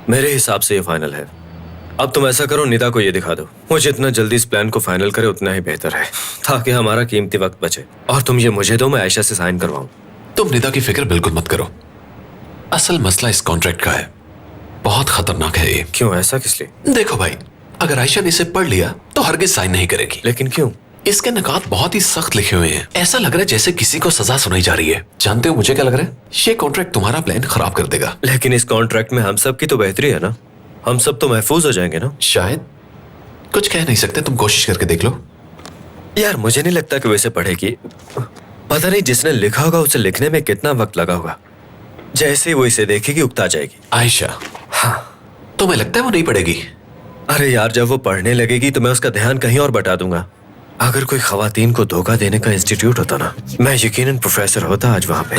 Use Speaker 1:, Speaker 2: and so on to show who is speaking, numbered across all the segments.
Speaker 1: मेरे हिसाब से ये फाइनल है। अब तुम ऐसा करो, निदा को ये दिखा दो। वो जितना जल्दी इस प्लान को फाइनल करे उतना ही बेहतर है, ताकि हमारा कीमती वक्त बचे। और तुम ये मुझे दो, मैं आयशा से साइन करवाऊं।
Speaker 2: तुम निदा की फिक्र बिल्कुल मत करो। असल मसला इस कॉन्ट्रैक्ट का है, बहुत खतरनाक है ये।
Speaker 1: क्यों, ऐसा किस लिए?
Speaker 2: देखो भाई, अगर आयशा ने इसे पढ़ लिया तो हरगिज साइन नहीं करेगी।
Speaker 1: लेकिन क्यों?
Speaker 2: इसके निकात बहुत ही सख्त लिखे हुए हैं। ऐसा लग रहा है जैसे किसी को सजा सुनाई जा रही है। जानते हो मुझे क्या लग रहा है? ये कॉन्ट्रैक्ट तुम्हारा प्लान खराब कर देगा।
Speaker 1: लेकिन इस कॉन्ट्रैक्ट में हम सब की तो बेहतरी है ना, हम सब तो महफूज हो जाएंगे ना।
Speaker 2: शायद, कुछ कह नहीं सकते, तुम कोशिश करके देख लो।
Speaker 1: यार मुझे नहीं लगता कि वैसे पढ़ेगी। पता नहीं जिसने लिखा होगा उसे लिखने में कितना वक्त लगा होगा। जैसे ही वो इसे देखेगी उकता जाएगी।
Speaker 2: आयशा,
Speaker 1: हाँ,
Speaker 2: तुम्हें लगता है वो नहीं पढ़ेगी?
Speaker 1: अरे यार, जब वो पढ़ने लगेगी तो मैं उसका ध्यान कहीं और बटा दूंगा। अगर कोई खवातीन को धोखा देने का इंस्टीट्यूट होता ना, मैं यकीनन प्रोफेसर होता आज वहां पे।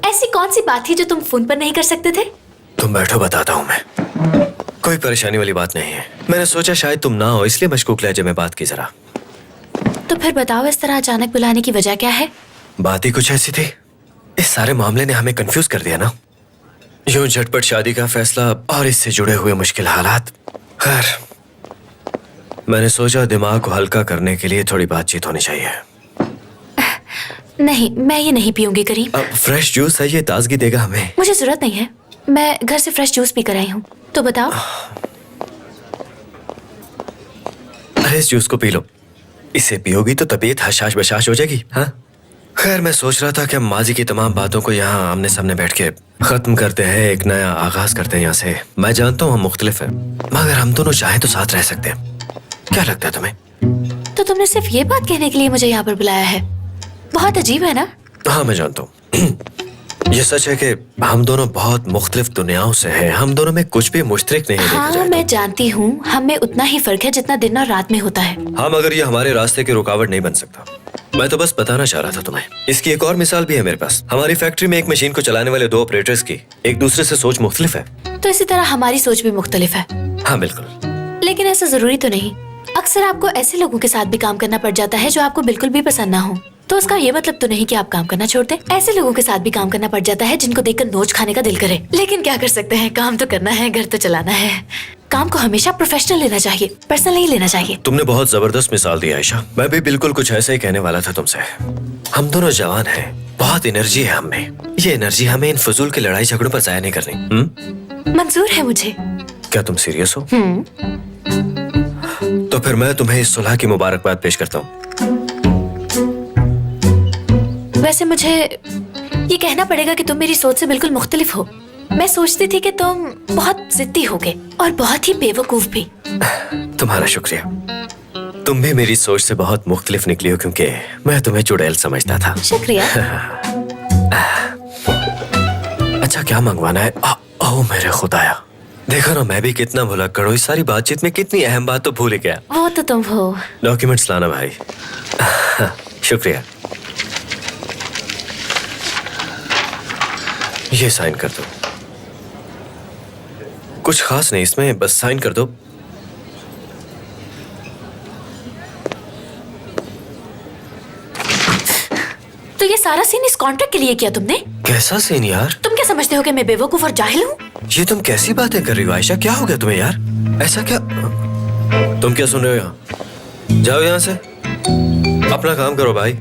Speaker 3: ऐसी कौन सी बात थी जो तुम फोन पर नहीं कर सकते थे?
Speaker 1: तुम बैठो, बताता हूँ मैं। कोई परेशानी वाली बात नहीं है। मैंने सोचा शायद तुम ना हो, इसलिए मशकूक लहजे में बात की जरा।
Speaker 3: तो फिर बताओ, इस तरह अचानक बुलाने की वजह क्या है?
Speaker 1: बात ही कुछ ऐसी थी। इस सारे मामले ने हमें कंफ्यूज कर दिया ना। यूं झटपट शादी का फैसला और इससे जुड़े हुए मुश्किल हालात। खैर, मैंने सोचा दिमाग को हल्का करने के लिए थोड़ी बातचीत होनी चाहिए।
Speaker 3: नहीं, मैं ये नहीं पीऊंगी करीम।
Speaker 1: अब फ्रेश जूस है, ये ताजगी देगा हमें।
Speaker 3: मुझे जरूरत नहीं है, मैं घर से फ्रेश जूस पी कर आई हूँ। तो बताओ।
Speaker 1: अरे इस जूस को पी लो, इसे पियोगी तो तबीयत हशाश बशाश हो जाएगी। हाँ, खैर मैं सोच रहा था कि हम माजी की तमाम बातों को यहाँ आमने सामने बैठ के खत्म करते हैं, एक नया आगाज करते हैं यहाँ से। मैं जानता हूँ हम मुख्तलिफ हैं, मगर हम दोनों चाहें तो साथ रह सकते हैं। क्या लगता है तुम्हें?
Speaker 3: तो तुमने सिर्फ ये बात कहने के लिए मुझे यहाँ पर बुलाया है? बहुत अजीब है ना?
Speaker 1: हाँ मैं जानता हूँ। ये सच है कि हम दोनों बहुत मुख्तलिफ दुनियाओं से हैं। हम दोनों में कुछ भी मुश्तरक नहीं है।
Speaker 3: हाँ मैं जानती हूँ, हम में उतना ही फर्क है जितना दिन और रात में होता है।
Speaker 1: हाँ, मगर ये हमारे रास्ते की रुकावट नहीं बन सकता। मैं तो बस बताना चाह रहा था तुम्हें। इसकी एक और मिसाल भी है मेरे पास। हमारी फैक्ट्री में एक मशीन को चलाने वाले दो ऑपरेटर्स की एक दूसरे से सोच मुख्तलिफ है।
Speaker 3: तो इसी तरह हमारी सोच भी मुख्तलिफ है।
Speaker 1: हाँ बिल्कुल।
Speaker 3: लेकिन ऐसा जरूरी तो नहीं। अक्सर आपको ऐसे लोगों के साथ भी काम करना पड़ जाता है जो आपको बिल्कुल भी पसंद ना हो। तो उसका ये मतलब तो नहीं कि आप काम करना छोड़ दें। ऐसे लोगों के साथ भी काम करना पड़ जाता है जिनको देखकर नोच खाने का दिल करे। लेकिन क्या कर सकते हैं, काम तो करना है, घर तो चलाना है। काम को हमेशा प्रोफेशनल लेना चाहिए, पर्सनल नहीं लेना चाहिए।
Speaker 1: तुमने बहुत जबरदस्त मिसाल दी आयशा। मैं भी बिल्कुल कुछ ऐसा ही कहने वाला था तुमसे। हम दोनों जवान हैं, बहुत एनर्जी है हमें। ये एनर्जी हमें इन फजूल की लड़ाई झगड़ों पर जाया नहीं करनी।
Speaker 3: मंजूर है मुझे।
Speaker 1: क्या तुम सीरियस हो? तो फिर मैं तुम्हें इस सुलह की मुबारकबाद पेश करता हूँ।
Speaker 3: वैसे मुझे ये कहना पड़ेगा कि तुम मेरी सोच से बिल्कुल मुख्तलिफ हो। मैं सोचती थी कि तुम बहुत जिद्दी होगे और बहुत ही बेवकूफ भी।
Speaker 1: तुम्हारा शुक्रिया। तुम भी मेरी सोच से बहुत मुख्तलिफ निकली हो, क्योंकि मैं तुम्हें चुड़ैल समझता था।
Speaker 3: शुक्रिया।
Speaker 1: अच्छा क्या मंगवाना है? ओह मेरे खुदाया, देखो ना मैं भी कितना भुलक्कड़ हूँ। इस सारी बातचीत में कितनी अहम बात तो भूल ही गया।
Speaker 3: वो तो तुम हो।
Speaker 1: डॉक्यूमेंट्स लाना भाई। शुक्रिया। ये साइन कर दो। कुछ खास नहीं इसमें, बस साइन कर दो।
Speaker 3: तो ये सारा सीन इस कॉन्ट्रैक्ट के लिए किया तुमने?
Speaker 1: कैसा सीन यार?
Speaker 3: तुम क्या समझते हो कि मैं बेवकूफ और जाहिल हूँ?
Speaker 1: ये तुम कैसी बातें कर रही हो आयशा? क्या हो गया तुम्हें यार? ऐसा क्या? तुम क्या सुन रहे हो यहाँ? जाओ यहाँ से, अपना काम करो भाई।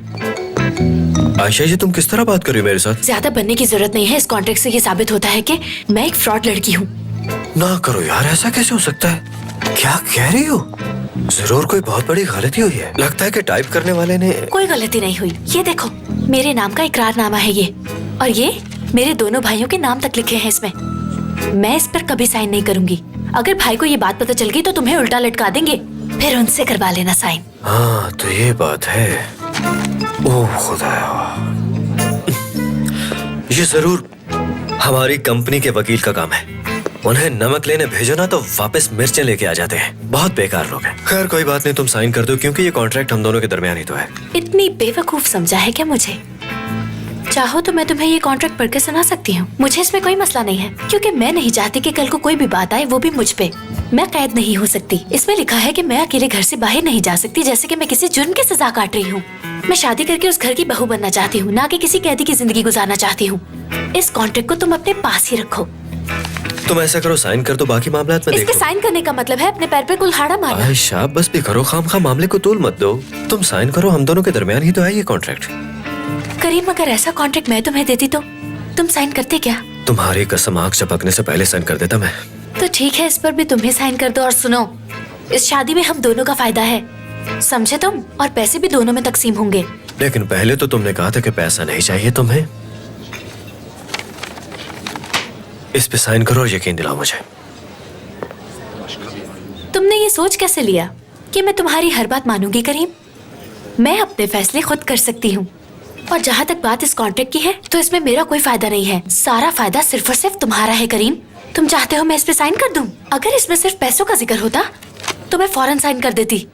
Speaker 1: आयशा ये तुम किस तरह बात कर रही हो मेरे साथ?
Speaker 3: ज्यादा बनने की जरूरत नहीं है। इस कॉन्ट्रैक्ट से ये साबित होता है कि मैं एक फ्रॉड लड़की हूँ।
Speaker 1: ना करो यार, ऐसा कैसे हो सकता है? क्या कह रही हो? जरूर कोई बहुत बड़ी गलती हुई है। लगता है कि टाइप करने वाले ने।
Speaker 3: कोई गलती नहीं हुई। ये देखो, मेरे नाम का इकरारनामा है ये, और ये मेरे दोनों भाइयों के नाम तक लिखे हैं इसमें। मैं इस पर कभी साइन नहीं करूंगी। अगर भाई को ये बात पता चल गई तो तुम्हें उल्टा लटका देंगे, फिर उनसे करवा लेना साइन।
Speaker 1: हाँ तो ये बात है। ओह खुदाया, ये जरूर हमारी कंपनी के वकील का काम है। उन्हें नमक लेने भेजो ना तो वापस मिर्चें लेके आ जाते हैं। बहुत बेकार लोग हैं। खैर कोई बात नहीं, तुम साइन कर दो, क्योंकि ये कॉन्ट्रैक्ट हम दोनों के दरमियान ही तो है।
Speaker 3: इतनी बेवकूफ समझा है क्या मुझे? चाहो तो मैं तुम्हें ये कॉन्ट्रैक्ट पढ़ के सुना सकती हूँ। मुझे इसमें कोई मसला नहीं है, क्योंकि मैं नहीं चाहती कि कल को कोई भी बात आए, वो भी मुझ पे। मैं कैद नहीं हो सकती। इसमें लिखा है कि मैं अकेले घर से बाहर नहीं जा सकती, जैसे कि मैं किसी जुर्म की सजा काट रही हूँ। मैं शादी करके उस घर की बहू बनना चाहती हूँ, ना कि किसी कैदी की जिंदगी गुजारना चाहती हूँ। इस कॉन्ट्रैक्ट को तुम अपने पास ही रखो।
Speaker 1: तुम ऐसा करो, साइन कर दो, बाकी मामला में देख
Speaker 3: इसके
Speaker 1: लो।
Speaker 3: साइन करने का मतलब है अपने पैर पे कुल्हाड़ा मारना।
Speaker 1: आयशा बस भी करो, खाम खा मामले को तूल मत दो। तुम साइन करो, हम दोनों के दरमियान ही तो है ये कॉन्ट्रैक्ट।
Speaker 3: करीम, अगर ऐसा कॉन्ट्रैक्ट मैं तुम्हें देती तो तुम साइन करते क्या?
Speaker 1: तुम्हारी कसम, आग झपकने से पहले साइन कर देता मैं।
Speaker 3: तो ठीक है, इस पर भी तुम्हें साइन कर दो। और सुनो, इस शादी में हम दोनों का फायदा है, समझे तुम? और पैसे भी दोनों में तकसीम होंगे।
Speaker 1: लेकिन पहले तो तुमने कहा था कि पैसा नहीं चाहिए तुम्हें। इस पे साइन करो और यकीन दिलाओ मुझे।
Speaker 3: तुमने ये सोच कैसे लिया कि मैं तुम्हारी हर बात मानूंगी करीम? मैं अपने फैसले खुद कर सकती हूँ। और जहाँ तक बात इस कॉन्ट्रैक्ट की है, तो इसमें मेरा कोई फायदा नहीं है। सारा फायदा सिर्फ और सिर्फ तुम्हारा है करीम। तुम चाहते हो मैं इस पे साइन कर दूं? अगर इसमें सिर्फ पैसों का जिक्र होता तो मैं फौरन साइन कर देती,